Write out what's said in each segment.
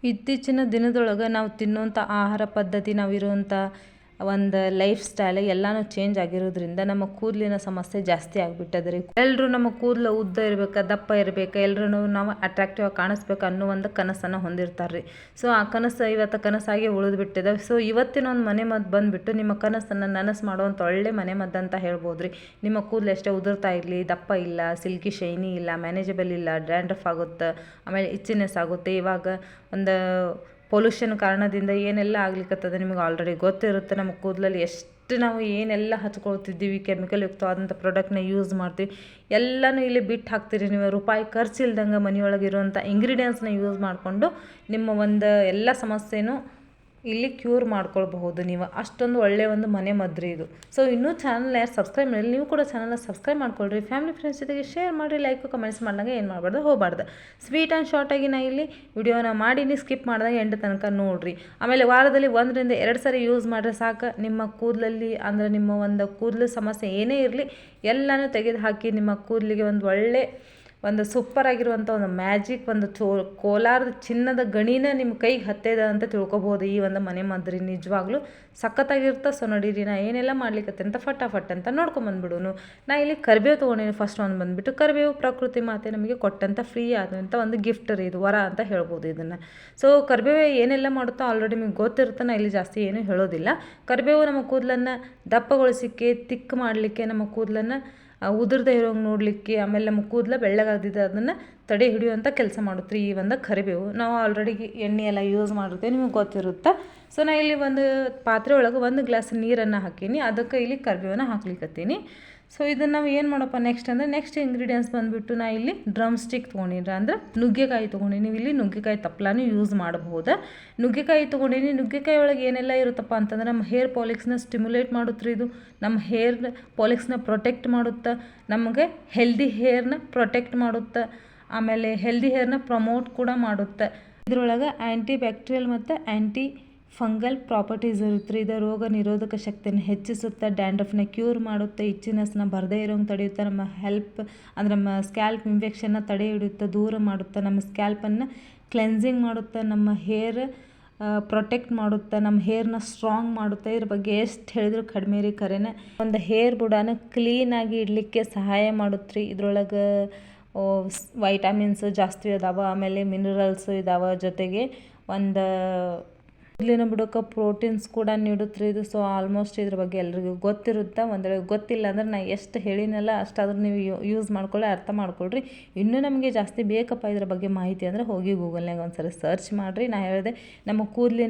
ಇತ್ತೀಚಿನ ದಿನದೊಳಗೆ ನಾವು ತಿನ್ನುವಂಥ ಆಹಾರ ಪದ್ಧತಿ, ನಾವಿರುವಂಥ ಒಂದು ಲೈಫ್ ಸ್ಟೈಲ್ ಎಲ್ಲನೂ ಚೇಂಜ್ ಆಗಿರೋದ್ರಿಂದ ನಮ್ಮ ಕೂದಲಿನ ಸಮಸ್ಯೆ ಜಾಸ್ತಿ ಆಗಿಬಿಟ್ಟದೆ ರೀ. ಎಲ್ಲರೂ ನಮ್ಮ ಕೂದಲು ಉದ್ದ ಇರಬೇಕು, ದಪ್ಪ ಇರಬೇಕು, ಎಲ್ಲರೂ ನಾವು ಅಟ್ರಾಕ್ಟಿವ್ ಆಗಿ ಕಾಣಿಸ್ಬೇಕು ಅನ್ನೋ ಒಂದು ಕನಸನ್ನು ಹೊಂದಿರ್ತಾರೆ ರೀ. ಸೊ ಆ ಕನಸು ಇವತ್ತು ಕನಸಾಗಿ ಉಳಿದ್ಬಿಟ್ಟಿದೆ. ಸೊ ಇವತ್ತಿನ ಒಂದು ಮನೆ ಮದ್ದು ಬಂದುಬಿಟ್ಟು ನಿಮ್ಮ ಕನಸನ್ನು ನನಸು ಮಾಡುವಂಥ ಒಳ್ಳೆ ಮನೆ ಮದ್ದು ಅಂತ ಹೇಳ್ಬೋದು ರೀ. ನಿಮ್ಮ ಕೂದಲು ಎಷ್ಟೇ ಉದುರ್ತಾ ಇರಲಿ, ದಪ್ಪ ಇಲ್ಲ, ಸಿಲ್ಕಿ ಶೈನಿ ಇಲ್ಲ, ಮ್ಯಾನೇಜಬಲ್ ಇಲ್ಲ, ಡ್ಯಾಂಡ್ರಫ್ ಆಗುತ್ತೆ, ಆಮೇಲೆ ಇಚ್ಚಿನೆಸ್ ಆಗುತ್ತೆ. ಇವಾಗ ಒಂದು ಪೊಲ್ಯೂಷನ್ ಕಾರಣದಿಂದ ಏನೆಲ್ಲ ಆಗ್ಲಿಕ್ಕತ್ತದ ನಿಮಗೆ ಆಲ್ರೆಡಿ ಗೊತ್ತಿರುತ್ತೆ. ನಮ್ಮ ಕೂದಲಲ್ಲಿ ಎಷ್ಟು ನಾವು ಏನೆಲ್ಲ ಹಚ್ಕೊಳ್ತಿದ್ದೀವಿ, ಕೆಮಿಕಲ್ ಯುಕ್ತವಾದಂಥ ಪ್ರಾಡಕ್ಟ್ನ ಯೂಸ್ ಮಾಡ್ತೀವಿ, ಎಲ್ಲನೂ ಇಲ್ಲಿ ಬಿಟ್ಟು ಹಾಕ್ತೀರಿ. ನೀವು ರೂಪಾಯಿ ಖರ್ಚಿಲ್ದಂಗೆ ಮನೆಯೊಳಗಿರುವಂಥ ಇಂಗ್ರೀಡಿಯೆಂಟ್ಸ್ನ ಯೂಸ್ ಮಾಡಿಕೊಂಡು ನಿಮ್ಮ ಒಂದು ಎಲ್ಲ ಸಮಸ್ಯೆನೂ ಇಲ್ಲಿ ಕ್ಯೂರ್ ಮಾಡ್ಕೊಳ್ಬಹುದು ನೀವು. ಅಷ್ಟೊಂದು ಒಳ್ಳೆಯ ಒಂದು ಮನೆ ಮದ್ರಿ ಇದು. ಸೊ ಇನ್ನೂ ಚಾನಲ್ ಯಾರು ಸಬ್ಸ್ಕ್ರೈಬ್ ಮಾಡಿ, ನೀವು ಕೂಡ ಚಾನಲ್ನ ಸಬ್ಸ್ಕ್ರೈಬ್ ಮಾಡ್ಕೊಳ್ರಿ. ಫ್ಯಾಮಿಲಿ ಫ್ರೆಂಡ್ಸ್ ಜೊತೆಗೆ ಶೇರ್ ಮಾಡಿರಿ, ಲೈಕ್ ಕಮೆಂಟ್ಸ್ ಮಾಡಿದಾಗ ಏನು ಮಾಡಬಾರ್ದು, ಹೋಗಬಾರ್ದು. ಸ್ವೀಟ್ ಆ್ಯಂಡ್ ಶಾರ್ಟಾಗಿ ನಾ ಇಲ್ಲಿ ವಿಡಿಯೋನ ಮಾಡೀನಿ, ಸ್ಕಿಪ್ ಮಾಡಿದಾಗ ಎಂಡ್ ತನಕ ನೋಡಿರಿ. ಆಮೇಲೆ ವಾರದಲ್ಲಿ 1ರಿಂದ 2 ಸರಿ ಯೂಸ್ ಮಾಡಿದ್ರೆ ಸಾಕು. ನಿಮ್ಮ ಕೂದಲಲ್ಲಿ ಅಂದರೆ ನಿಮ್ಮ ಒಂದು ಕೂದಲು ಸಮಸ್ಯೆ ಏನೇ ಇರಲಿ ಎಲ್ಲನೂ ತೆಗೆದು ಹಾಕಿ ನಿಮ್ಮ ಕೂದಲಿಗೆ ಒಂದು ಒಳ್ಳೆ ಒಂದು ಸೂಪರ್ ಆಗಿರುವಂಥ ಒಂದು ಮ್ಯಾಜಿಕ್, ಒಂದು ಕೋಲಾರದ ಚಿನ್ನದ ಗಣಿನ ನಿಮ್ಮ ಕೈಗೆ ಹತ್ತಿದ ಅಂತ ತಿಳ್ಕೊಬೋದು ಈ ಒಂದು ಮನೆ ಮದ್ರಿ. ನಿಜವಾಗ್ಲೂ ಸಖತ್ತಾಗಿರುತ್ತೆ. ಸೊ ನೋಡಿರಿ, ನಾ ಏನೆಲ್ಲ ಮಾಡ್ಲಿಕ್ಕೆ ಅಂತ ಫಟಾಫಟ್ ಅಂತ ನೋಡ್ಕೊಂಬಂದ್ಬಿಡೋನು. ನಾ ಇಲ್ಲಿ ಕರಿಬೇವು ತೊಗೊಂಡಿನಿ. ಫಸ್ಟ್ ಒಂದು ಬಂದುಬಿಟ್ಟು ಕರಿಬೇವು ಪ್ರಕೃತಿ ಮಾತೆ ನಮಗೆ ಕೊಟ್ಟಂಥ ಫ್ರೀ ಆದಂಥ ಒಂದು ಗಿಫ್ಟ್ ರೀ, ಇದು ವರ ಅಂತ ಹೇಳ್ಬೋದು ಇದನ್ನು. ಸೊ ಕರಿಬೇವು ಏನೆಲ್ಲ ಮಾಡುತ್ತೋ ಆಲ್ರೆಡಿ ನಿಮಗೆ ಗೊತ್ತಿರುತ್ತೆ, ನಾ ಇಲ್ಲಿ ಜಾಸ್ತಿ ಏನೂ ಹೇಳೋದಿಲ್ಲ. ಕರಿಬೇವು ನಮ್ಮ ಕೂದಲನ್ನು ದಪ್ಪಗೊಳಿಸಲಿಕ್ಕೆ, ತಿಕ್ ಮಾಡಲಿಕ್ಕೆ, ನಮ್ಮ ಕೂದಲನ್ನು ಉದುರದೇ ಇರೋಂಗೆ ನೋಡಲಿಕ್ಕೆ, ಆಮೇಲೆ ನಮ್ಮ ಕೂದಲ ಬೆಳ್ಳಗಾಗ್ದಿದೆ ಅದನ್ನು ತಡೆ ಹಿಡಿಯುವಂಥ ಕೆಲಸ ಮಾಡುತ್ತೆ ಈ ಒಂದು ಕರಿಬೇವು. ನಾವು ಆಲ್ರೆಡಿ ಎಣ್ಣೆ ಎಲ್ಲ ಯೂಸ್ ಮಾಡಿರ್ತೀವಿ, ನಿಮಗೆ ಗೊತ್ತಿರುತ್ತೆ. ಸೊ ನಾ ಇಲ್ಲಿ ಒಂದು ಪಾತ್ರೆ ಒಳಗೆ 1 ಗ್ಲಾಸ್ ನೀರನ್ನು ಹಾಕೀನಿ, ಅದಕ್ಕೆ ಇಲ್ಲಿ ಕರಿಬೇವನ್ನ ಹಾಕ್ಲಿಕ್ಕತ್ತೀನಿ. ಸೊ ಇದನ್ನು ನಾವು ಏನು ಮಾಡಪ್ಪ ನೆಕ್ಸ್ಟ್ ಇಂಗ್ರೀಡಿಯೆಂಟ್ಸ್ ಬಂದುಬಿಟ್ಟು ನಾ ಇಲ್ಲಿ ಡ್ರಮ್ ಸ್ಟಿಕ್ ತೊಗೊಂಡಿನಿ, ಅಂದರೆ ನುಗ್ಗೆಕಾಯಿ ತೊಗೊಂಡಿನಿ. ನೀವು ಇಲ್ಲಿ ನುಗ್ಗೆಕಾಯಿ ತಪ್ಪಲಾನು ಯೂಸ್ ಮಾಡಬಹುದು. ನುಗ್ಗೆಕಾಯಿ ತೊಗೊಂಡಿನಿ. ನುಗ್ಗೆಕಾಯಿ ಒಳಗೆ ಏನೆಲ್ಲ ಇರುತ್ತಪ್ಪ ಅಂತಂದ್ರೆ ನಮ್ಮ ಹೇರ್ ಪಾಲಿಕ್ಸ್ನ ಸ್ಟಿಮ್ಯುಲೇಟ್ ಮಾಡುತ್ತೆ ಇದು. ನಮ್ಮ ಹೇರ್ ಪಾಲಿಕ್ಸ್ನ ಪ್ರೊಟೆಕ್ಟ್ ಮಾಡುತ್ತೆ, ನಮಗೆ ಹೆಲ್ದಿ ಹೇರ್ನ ಪ್ರೊಟೆಕ್ಟ್ ಮಾಡುತ್ತೆ, ಆಮೇಲೆ ಹೆಲ್ದಿ ಹೇರ್ನ ಪ್ರಮೋಟ್ ಕೂಡ ಮಾಡುತ್ತೆ. ಇದರೊಳಗೆ ಆ್ಯಂಟಿ ಬ್ಯಾಕ್ಟೀರಿಯಲ್ ಮತ್ತು ಆ್ಯಂಟಿ ಫಂಗಲ್ ಪ್ರಾಪರ್ಟೀಸ್ ಇರುತ್ತೆ. ಇದು ರೋಗ ನಿರೋಧಕ ಶಕ್ತಿಯನ್ನು ಹೆಚ್ಚಿಸುತ್ತೆ, ಡ್ಯಾಂಡ್ರಫ್ನ ಕ್ಯೂರ್ ಮಾಡುತ್ತೆ, ಇಚ್ಚಿನೆಸ್ನ ಬರದೇ ಇರೋಂಗೆ ತಡೆಯುತ್ತೆ, ನಮ್ಮ ಅಂದರೆ ನಮ್ಮ ಸ್ಕ್ಯಾಲ್ಪ್ ಇನ್ಫೆಕ್ಷನ್ನ ತಡೆ ಹಿಡಿಯುತ್ತೆ, ದೂರ ಮಾಡುತ್ತೆ, ನಮ್ಮ ಸ್ಕ್ಯಾಲ್ಪನ್ನು ಕ್ಲೆನ್ಸಿಂಗ್ ಮಾಡುತ್ತೆ, ನಮ್ಮ ಹೇರ್ ಪ್ರೊಟೆಕ್ಟ್ ಮಾಡುತ್ತೆ, ನಮ್ಮ ಹೇರ್ನ ಸ್ಟ್ರಾಂಗ್ ಮಾಡುತ್ತೆ. ಇದ್ರ ಬಗ್ಗೆ ಎಷ್ಟು ಹೇಳಿದ್ರು ಕಡಿಮೆ ರೀ. ಕರೆನೇ ಒಂದು ಹೇರ್ ಬುಡಾನ ಕ್ಲೀನಾಗಿ ಇಡಲಿಕ್ಕೆ ಸಹಾಯ ಮಾಡುತ್ತೆ. ಇದ್ರೊಳಗೆ ವೈಟಮಿನ್ಸ್ ಜಾಸ್ತಿ ಇದಾವೆ, ಆಮೇಲೆ ಮಿನರಲ್ಸ್ ಇದಾವೆ, ಜೊತೆಗೆ ಒಂದು ಕೂದಲಿನ ಬುಡಕ್ಕೆ ಪ್ರೋಟೀನ್ಸ್ ಕೂಡ ನೀಡುತ್ತೆ ಇದು. ಸೊ ಆಲ್ಮೋಸ್ಟ್ ಇದ್ರ ಬಗ್ಗೆ ಎಲ್ರಿಗೂ ಗೊತ್ತಿರುತ್ತೆ. ಒಂದು ವೇಳೆ ಗೊತ್ತಿಲ್ಲ ಅಂದ್ರೆ ನಾ ಎಷ್ಟು ಹೇಳಿನಲ್ಲ ಅಷ್ಟಾದ್ರೂ ನೀವು ಯೂಸ್ ಮಾಡ್ಕೊಳ್ಳಿ, ಅರ್ಥ ಮಾಡ್ಕೊಳ್ರಿ. ಇನ್ನೂ ನಮಗೆ ಜಾಸ್ತಿ ಬೇಕಪ್ಪ ಇದ್ರ ಬಗ್ಗೆ ಮಾಹಿತಿ ಅಂದರೆ ಹೋಗಿ ಗೂಗಲ್ನಾಗ ಒಂದ್ಸರಿ ಸರ್ಚ್ ಮಾಡಿರಿ. ನಾ ಹೇಳಿದೆ ನಮ್ಮ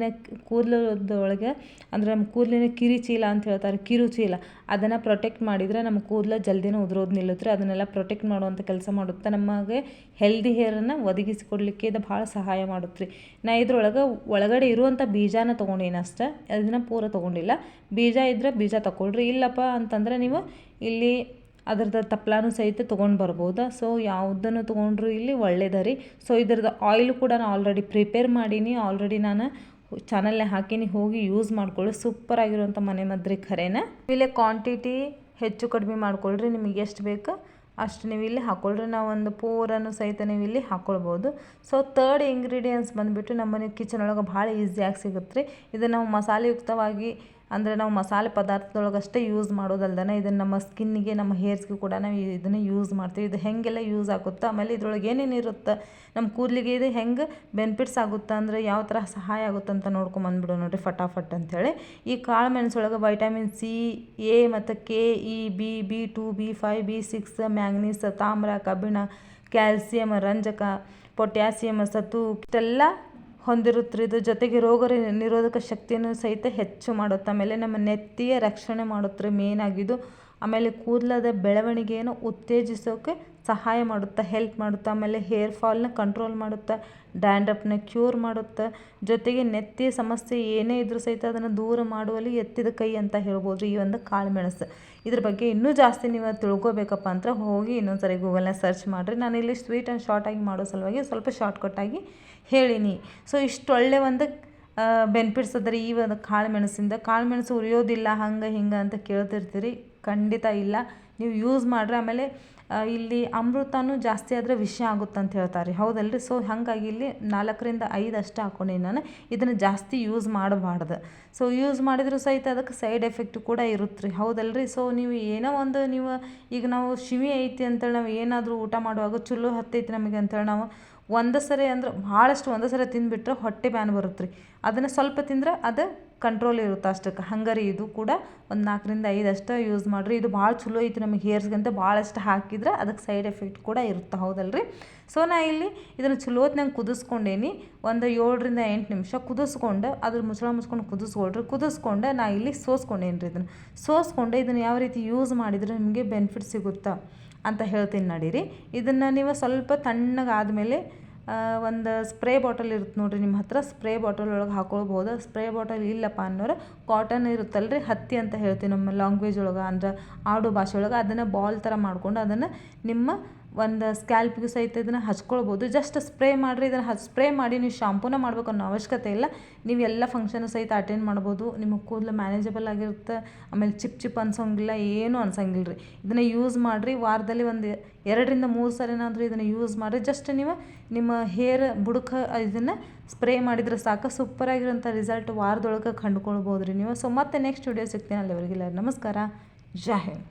ಕೂದಲದೊಳಗೆ ಅಂದರೆ ನಮ್ಮ ಕೂದಲಿನ ಕಿರಿಚೀಲ ಅಂತ ಹೇಳ್ತಾರೆ, ಕಿರುಚೀಲ, ಅದನ್ನು ಪ್ರೊಟೆಕ್ಟ್ ಮಾಡಿದರೆ ನಮ್ಮ ಕೂದಲು ಜಲ್ದಿನ ಉದುರೋದು ನಿಲ್ಲುತ್ತೆ. ಅದನ್ನೆಲ್ಲ ಪ್ರೊಟೆಕ್ಟ್ ಮಾಡುವಂಥ ಕೆಲಸ ಮಾಡುತ್ತೆ. ನಮಗೆ ಹೆಲ್ದಿ ಹೇರನ್ನು ಒದಗಿಸಿಕೊಡ್ಲಿಕ್ಕೆ ಇದು ಭಾಳ ಸಹಾಯ ಮಾಡುತ್ತೆ ರೀ. ನಾ ಇದ್ರೊಳಗೆ ಒಳಗಡೆ ಇರುವಂಥ ಬೀಜನ ತೊಗೊಂಡೀನಿ ಅಷ್ಟೇ, ಅದನ್ನು ಪೂರ ತೊಗೊಂಡಿಲ್ಲ. ಬೀಜ ಇದ್ದರೆ ಬೀಜ ತೊಗೊಳ್ರಿ, ಇಲ್ಲಪ್ಪ ಅಂತಂದರೆ ನೀವು ಇಲ್ಲಿ ಅದ್ರದ್ದು ತಪ್ಪಲಾನು ಸಹಿತ ತೊಗೊಂಡು ಬರ್ಬೋದು. ಸೊ ಯಾವುದನ್ನು ತೊಗೊಂಡ್ರು ಇಲ್ಲಿ ಒಳ್ಳೇದ ರೀ. ಸೊ ಇದ್ರದ್ದು ಆಯಿಲ್ ಕೂಡ ನಾನು ಆಲ್ರೆಡಿ ಪ್ರಿಪೇರ್ ಮಾಡೀನಿ, ಆಲ್ರೆಡಿ ನಾನು ಚಾನಲ್ನೇ ಹಾಕೀನಿ, ಹೋಗಿ ಯೂಸ್ ಮಾಡ್ಕೊಳ್ಳಿ. ಸೂಪರ್ ಆಗಿರುವಂಥ ಮನೆ ಮದ್ರಿ ಖರೇನ. ಇಲ್ಲೇ ಕ್ವಾಂಟಿಟಿ ಹೆಚ್ಚು ಕಡಿಮೆ ಮಾಡ್ಕೊಳ್ರಿ, ನಿಮಗೆ ಎಷ್ಟು ಬೇಕು ಅಷ್ಟು ನೀವು ಇಲ್ಲಿ ಹಾಕ್ಕೊಳ್ರಿ. ನಾವು ಒಂದು ಪೂರನ್ನು ಸಹಿತ ನೀವು ಇಲ್ಲಿ ಹಾಕ್ಕೊಳ್ಬೋದು. ಸೊ 3rd ಇಂಗ್ರೀಡಿಯೆಂಟ್ಸ್ ಬಂದುಬಿಟ್ಟು ನಮ್ಮನೆ ಕಿಚನ್ ಒಳಗೆ ಭಾಳ ಈಸಿಯಾಗಿ ಸಿಗುತ್ತೆ ರೀ. ಇದನ್ನು ನಾವು ಮಸಾಲೆಯುಕ್ತವಾಗಿ ಅಂದರೆ ನಾವು ಮಸಾಲೆ ಪದಾರ್ಥದೊಳಗಷ್ಟೇ ಯೂಸ್ ಮಾಡೋದಲ್ದನ ಇದನ್ನು ನಮ್ಮ ಸ್ಕಿನ್ನಿಗೆ, ನಮ್ಮ ಹೇರ್ಸ್ಗೆ ಕೂಡ ನಾವು ಇದನ್ನು ಯೂಸ್ ಮಾಡ್ತೀವಿ. ಇದು ಹೆಂಗೆಲ್ಲ ಯೂಸ್ ಆಗುತ್ತೆ, ಆಮೇಲೆ ಇದ್ರೊಳಗೆ ಏನೇನು ಇರುತ್ತೆ, ನಮ್ಮ ಕೂದಲಿಗೆ ಇದು ಹೆಂಗೆ ಬೆನಿಫಿಟ್ಸ್ ಆಗುತ್ತೆ ಅಂದರೆ ಯಾವ ಥರ ಸಹಾಯ ಆಗುತ್ತೆ ಅಂತ ನೋಡ್ಕೊಂಬಂದ್ಬಿಡು ನೋಡಿರಿ ಫಟಾಫಟ್ ಅಂಥೇಳಿ. ಈ ಕಾಳು ಮೆಣಸೊಳಗೆ ವೈಟಮಿನ್ ಸಿ, ಎ ಮತ್ತು K, E, B2, B5, B6, manganese, ತಾಮ್ರ, ಕಬ್ಬಿಣ, ಕ್ಯಾಲ್ಸಿಯಂ, ರಂಜಕ, ಪೊಟ್ಯಾಸಿಯಮ್, ಸತು ಇಷ್ಟೆಲ್ಲ ಹೊಂದಿರುತ್ತೆ. ಇದ್ರ ಜೊತೆಗೆ ರೋಗ ನಿರೋಧಕ ಶಕ್ತಿಯನ್ನು ಸಹಿತ ಹೆಚ್ಚು ಮಾಡುತ್ತೆ. ಆಮೇಲೆ ನಮ್ಮ ನೆತ್ತಿಯ ರಕ್ಷಣೆ ಮಾಡುತ್ತೆ ಮೇನ್ ಆಗಿದ್ದು. ಆಮೇಲೆ ಕೂದಲದ ಬೆಳವಣಿಗೆಯನ್ನು ಉತ್ತೇಜಿಸೋಕೆ ಸಹಾಯ ಮಾಡುತ್ತೆ, ಹೆಲ್ಪ್ ಮಾಡುತ್ತೆ. ಆಮೇಲೆ ಹೇರ್ ಫಾಲ್ನ ಕಂಟ್ರೋಲ್ ಮಾಡುತ್ತೆ, ಡ್ಯಾಂಡ್ರಫ್ನ ಕ್ಯೂರ್ ಮಾಡುತ್ತೆ. ಜೊತೆಗೆ ನೆತ್ತಿಯ ಸಮಸ್ಯೆ ಏನೇ ಇದ್ರೂ ಸಹಿತ ಅದನ್ನು ದೂರ ಮಾಡುವಲ್ಲಿ ಎತ್ತಿದ ಕೈ ಅಂತ ಹೇಳ್ಬೋದು ಈ ಒಂದು ಕಾಳು ಮೆಣಸು. ಇದ್ರ ಬಗ್ಗೆ ಇನ್ನೂ ಜಾಸ್ತಿ ನೀವು ತಿಳ್ಕೊಬೇಕಪ್ಪ ಅಂತ ಹೋಗಿ ಇನ್ನೊಂದು ಸರಿ ಗೂಗಲ್ನ ಸರ್ಚ್ ಮಾಡಿರಿ. ನಾನಿಲ್ಲಿ ಸ್ವೀಟ್ ಆ್ಯಂಡ್ ಶಾರ್ಟಾಗಿ ಮಾಡೋ ಸಲುವಾಗಿ ಸ್ವಲ್ಪ ಶಾರ್ಟ್ಕಟ್ಟಾಗಿ ಹೇಳೀನಿ. ಸೊ ಇಷ್ಟು ಒಳ್ಳೆ ಒಂದು ಬೆನಿಫಿಟ್ಸ್ ಅದ ರೀ ಈ ಒಂದು ಕಾಳು ಮೆಣಸಿಂದ. ಕಾಳು ಮೆಣಸು ಉರಿಯೋದಿಲ್ಲ ಹಂಗೆ ಹಿಂಗೆ ಅಂತ ಕೇಳ್ತಿರ್ತೀರಿ, ಖಂಡಿತ ಇಲ್ಲ, ನೀವು ಯೂಸ್ ಮಾಡಿರಿ. ಆಮೇಲೆ ಇಲ್ಲಿ ಅಮೃತನೂ ಜಾಸ್ತಿ ಆದರೆ ವಿಷ ಆಗುತ್ತೆ ಅಂತ ಹೇಳ್ತಾರೆ ಹೌದಲ್ರಿ. ಸೊ ಹಾಗಾಗಿ ಇಲ್ಲಿ 4ರಿಂದ 5 ಅಷ್ಟೇ ಹಾಕ್ಕೊಂಡೀನಿ ನಾನು. ಇದನ್ನು ಜಾಸ್ತಿ ಯೂಸ್ ಮಾಡಬಾರ್ದು. ಸೊ ಯೂಸ್ ಮಾಡಿದರೂ ಸಹಿತ ಅದಕ್ಕೆ ಸೈಡ್ ಎಫೆಕ್ಟ್ ಕೂಡ ಇರುತ್ತೆ ರೀ ಹೌದಲ್ರಿ. ಸೊ ನೀವು ಏನೋ ಒಂದು ಈಗ ನಾವು ಶಿವಿ ಐತಿ ಅಂತೇಳಿ ನಾವು ಏನಾದರೂ ಊಟ ಮಾಡುವಾಗ ಚಲೋ ಹತ್ತೈತಿ ನಮಗೆ ಅಂತೇಳಿ ನಾವು ಒಂದು ಸರಿ ಅಂದ್ರೆ ಭಾಳಷ್ಟು ಒಂದು ಸರಿ ತಿಂದುಬಿಟ್ರೆ ಹೊಟ್ಟೆ ಬ್ಯಾನ್ ಬರುತ್ತೆ ರೀ. ಅದನ್ನು ಸ್ವಲ್ಪ ತಿಂದ್ರೆ ಅದು ಕಂಟ್ರೋಲ್ ಇರುತ್ತೆ ಅಷ್ಟಕ್ಕೆ. ಹಂಗಾರಿ ಇದು ಕೂಡ ಒಂದು 4ರಿಂದ 5 ಅಷ್ಟೇ ಯೂಸ್ ಮಾಡಿರಿ. ಇದು ಭಾಳ ಚಲೋ ಐತಿ ನಮಗೆ ಹೇರ್ಸ್ಗಂತ ಭಾಳಷ್ಟು ಹಾಕಿದ್ರೆ ಅದಕ್ಕೆ ಸೈಡ್ ಎಫೆಕ್ಟ್ ಕೂಡ ಇರುತ್ತೆ ಹೌದಲ್ರಿ. ಸೊ ನಾ ಇಲ್ಲಿ ಇದನ್ನು ಚಲೋತ್ನಂಗೆ ಕುದಿಸ್ಕೊಂಡೇನಿ. ಒಂದು 7ರಿಂದ 8 ನಿಮಿಷ ಕುದಿಸ್ಕೊಂಡು ಅದ್ರ ಮುಚ್ಕೊಂಡು ಕುದಿಸ್ಕೊಂಡು ನಾ ಇಲ್ಲಿ ಸೋಸ್ಕೊಂಡೇನಿ ರೀ. ಇದನ್ನು ಯಾವ ರೀತಿ ಯೂಸ್ ಮಾಡಿದರೆ ನಿಮಗೆ ಬೆನಿಫಿಟ್ ಸಿಗುತ್ತಾ ಅಂತ ಹೇಳ್ತೀನಿ ನಡೀರಿ. ಇದನ್ನು ನೀವು ಸ್ವಲ್ಪ ತಣ್ಣಗಾದಮೇಲೆ ಒಂದು ಸ್ಪ್ರೇ ಬಾಟಲ್ ಇರುತ್ತೆ ನೋಡಿರಿ ನಿಮ್ಮ ಹತ್ರ, ಸ್ಪ್ರೇ ಬಾಟಲ್ ಒಳಗೆ ಹಾಕೊಳ್ಬೋದು. ಸ್ಪ್ರೇ ಬಾಟಲ್ ಇಲ್ಲಪ್ಪ ಅನ್ನೋರು ಕಾಟನ್ ಇರುತ್ತಲ್ಲ ರೀ, ಹತ್ತಿ ಅಂತ ಹೇಳ್ತೀವಿ ನಮ್ಮ ಲ್ಯಾಂಗ್ವೇಜ್ ಒಳಗೆ ಅಂದ್ರೆ ಆಡು ಭಾಷೆ ಒಳಗೆ, ಅದನ್ನು ಬಾಲ್ ಥರ ಮಾಡ್ಕೊಂಡು ಅದನ್ನು ನಿಮ್ಮ ಒಂದು ಸ್ಕ್ಯಾಲ್ಪಿಗೂ ಸಹಿತ ಇದನ್ನು ಹಚ್ಕೊಳ್ಬೋದು. ಜಸ್ಟ್ ಸ್ಪ್ರೇ ಮಾಡಿರಿ. ಇದನ್ನು ಸ್ಪ್ರೇ ಮಾಡಿ ನೀವು ಶಾಂಪೂನ ಮಾಡಬೇಕು ಅನ್ನೋ ಅವಶ್ಯಕತೆ ಇಲ್ಲ. ನೀವು ಎಲ್ಲ ಫಂಕ್ಷನ್ ಸಹಿತ ಅಟೆಂಡ್ ಮಾಡ್ಬೋದು. ನಿಮ್ಮ ಕೂದಲು ಮ್ಯಾನೇಜಬಲ್ ಆಗಿರುತ್ತೆ. ಆಮೇಲೆ ಚಿಪ್ ಅನ್ಸೋಂಗಿಲ್ಲ, ಏನೂ ಅನ್ಸಂಗಿಲ್ಲ ರೀ. ಇದನ್ನು ಯೂಸ್ ಮಾಡಿರಿ. ವಾರದಲ್ಲಿ ಒಂದು 2ರಿಂದ 3 ಸರಿನಾದರೂ ಇದನ್ನು ಯೂಸ್ ಮಾಡಿರಿ. ಜಸ್ಟ್ ನೀವು ನಿಮ್ಮ ಹೇರ್ ಬುಡಕ್ಕೆ ಇದನ್ನು ಸ್ಪ್ರೇ ಮಾಡಿದರೆ ಸಾಕು. ಸೂಪರಾಗಿರೋಂಥ ರಿಸಲ್ಟ್ ವಾರದೊಳಗೆ ಕಂಡುಕೊಳ್ಬೋದು ರೀ ನೀವು. ಸೊ ಮತ್ತೆ ನೆಕ್ಸ್ಟ್ ವಿಡಿಯೋ ಸಿಗ್ತೀನಿ. ಅಲ್ಲಿವರೆಗಿಲ್ಲ ನಮಸ್ಕಾರ. ಜೈ ಹಿಂದ್.